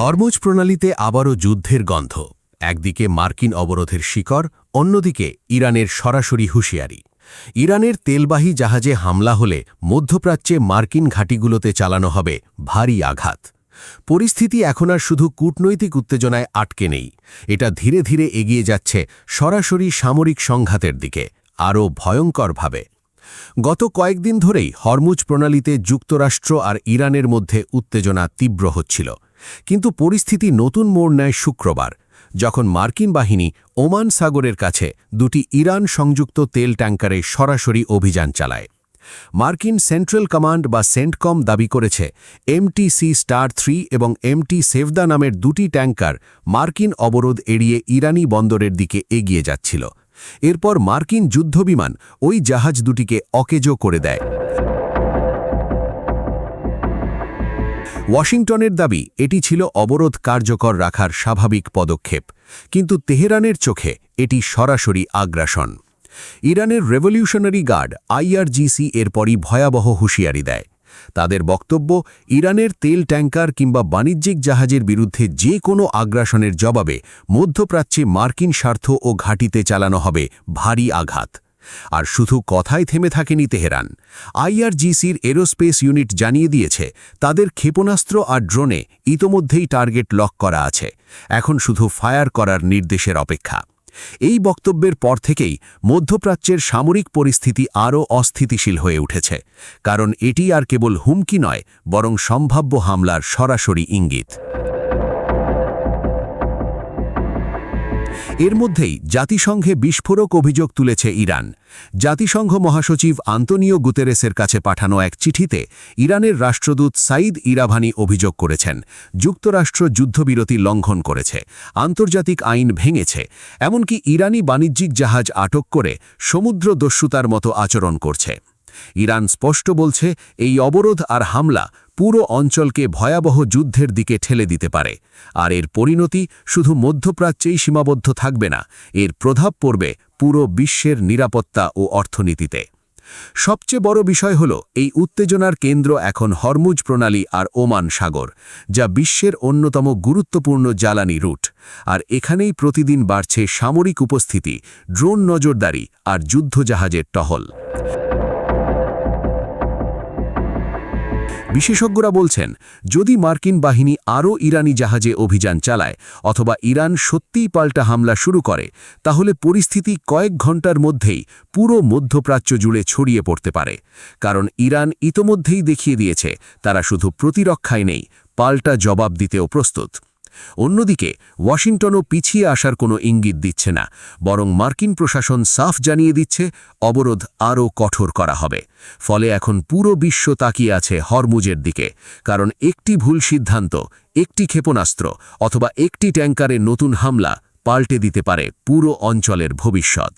Hormuz প্রণালীতে আবারও যুদ্ধের গন্ধ। একদিকে মার্কিন অবরোধের শিকড়, অন্যদিকে ইরানের সরাসরি হুঁশিয়ারি। ইরানের তেলবাহী জাহাজে হামলা হলে মধ্যপ্রাচ্যে মার্কিন ঘাঁটিগুলোতে চালানো হবে ভারী আঘাত। পরিস্থিতি এখন আর শুধু কূটনৈতিক উত্তেজনায় আটকে নেই, এটা ধীরে ধীরে এগিয়ে যাচ্ছে সরাসরি সামরিক সংঘাতের দিকে, আরও ভয়ঙ্করভাবে। গত কয়েকদিন ধরেই হরমুজ প্রণালীতে যুক্তরাষ্ট্র আর ইরানের মধ্যে উত্তেজনা তীব্র হচ্ছিল। কিন্তু পরিস্থিতি নতুন মোড় নেয় শুক্রবার, যখন মার্কিন বাহিনী ওমান সাগরের কাছে দুটি ইরান সংযুক্ত তেল ট্যাঙ্কারে সরাসরি অভিযান চালায়। মার্কিন সেন্ট্রাল কমান্ড বা সেন্টকম দাবি করেছে MTC স্টার 3 এবং MT সেভদা নামের দুটি ট্যাঙ্কার মার্কিন অবরোধ এড়িয়ে ইরানি বন্দরের দিকে এগিয়ে যাচ্ছিল। এরপর মার্কিন যুদ্ধবিমান ওই জাহাজ দুটিকে অকেজো করে দেয়। ওয়াশিংটনের দাবি এটি ছিল অবরোধ কার্যকর রাখার স্বাভাবিক পদক্ষেপ, কিন্তু তেহরানের চোখে এটি সরাসরি আগ্রাসন। ইরানের রেভলিউশনারি গার্ড IRGC এরপরই ভয়াবহ হুঁশিয়ারি দেয়। তাদের বক্তব্য, ইরানের তেল ট্যাঙ্কার কিংবা বাণিজ্যিক জাহাজের বিরুদ্ধে যে কোনো আগ্রাসনের জবাবে মধ্যপ্রাচ্যে মার্কিন স্বার্থ ও ঘাঁটিতে চালানো হবে ভারী আঘাত। আর শুধু কথায় থেমে থাকেনি তেহরান। IRGCর এরোস্পেস ইউনিট জানিয়ে দিয়েছে তাদের ক্ষেপণাস্ত্র আর ড্রোনে ইতোমধ্যেই টার্গেট লক করা আছে, এখন শুধু ফায়ার করার নির্দেশের অপেক্ষা। এই বক্তব্যের পর থেকেই মধ্যপ্রাচ্যের সামরিক পরিস্থিতি আরও অস্থিতিশীল হয়ে উঠেছে, কারণ এটি আর কেবল হুমকি নয়, বরং সম্ভাব্য হামলার সরাসরি ইঙ্গিত। এর মধ্যেই জাতিসংঘে বিস্ফোরক অভিযোগ তুলেছে ইরান। জাতিসংঘ মহাসচিব আন্তোনিও গুতেরেসের কাছে পাঠানো এক চিঠিতে ইরানের রাষ্ট্রদূত সাইদ ইরাভানি অভিযোগ করেছেন, যুক্তরাষ্ট্র যুদ্ধবিরতি লঙ্ঘন করেছে, আন্তর্জাতিক আইন ভেঙেছে, এমনকি ইরানি বাণিজ্যিক জাহাজ আটক করে সমুদ্র দস্যুতার মতো আচরণ করছে। ইরান স্পষ্ট বলছে, এই অবরোধ আর হামলা পুরো অঞ্চলকে ভয়াবহ যুদ্ধের দিকে ঠেলে দিতে পারে। আর এর পরিণতি শুধু মধ্যপ্রাচ্যেই সীমাবদ্ধ থাকবে না, এর প্রভাব পড়বে পুরো বিশ্বের নিরাপত্তা ও অর্থনীতিতে। সবচেয়ে বড় বিষয় হল, এই উত্তেজনার কেন্দ্র এখন হরমুজ প্রণালী আর ওমান সাগর, যা বিশ্বের অন্যতম গুরুত্বপূর্ণ জ্বালানি রুট। আর এখানেই প্রতিদিন বাড়ছে সামরিক উপস্থিতি, ড্রোন নজরদারি আর যুদ্ধজাহাজের টহল। বিশেষজ্ঞরা বলছেন, যদি মার্কিন বাহিনী আরও ইরানি জাহাজে অভিযান চালায় অথবা ইরান সত্যিই পাল্টা হামলা শুরু করে, তাহলে পরিস্থিতি কয়েক ঘন্টার মধ্যেই পুরো মধ্যপ্রাচ্য জুড়ে ছড়িয়ে পড়তে পারে। কারণ ইরান ইতোমধ্যেই দেখিয়ে দিয়েছে তারা শুধু প্রতিরক্ষায় নেই, পাল্টা জবাব দিতেও প্রস্তুত। অন্যদিকে ওয়াশিংটনও পিছিয়ে আসার কোনো ইঙ্গিত দিচ্ছে না, বরং মার্কিন প্রশাসন সাফ জানিয়ে দিচ্ছে অবরোধ আরও কঠোর করা হবে। ফলে এখন পুরো বিশ্ব তাকিয়ে আছে হরমুজের দিকে, কারণ একটি ভুল সিদ্ধান্ত, একটি ক্ষেপণাস্ত্র অথবা একটি ট্যাঙ্কারে নতুন হামলা পাল্টে দিতে পারে পুরো অঞ্চলের ভবিষ্যৎ।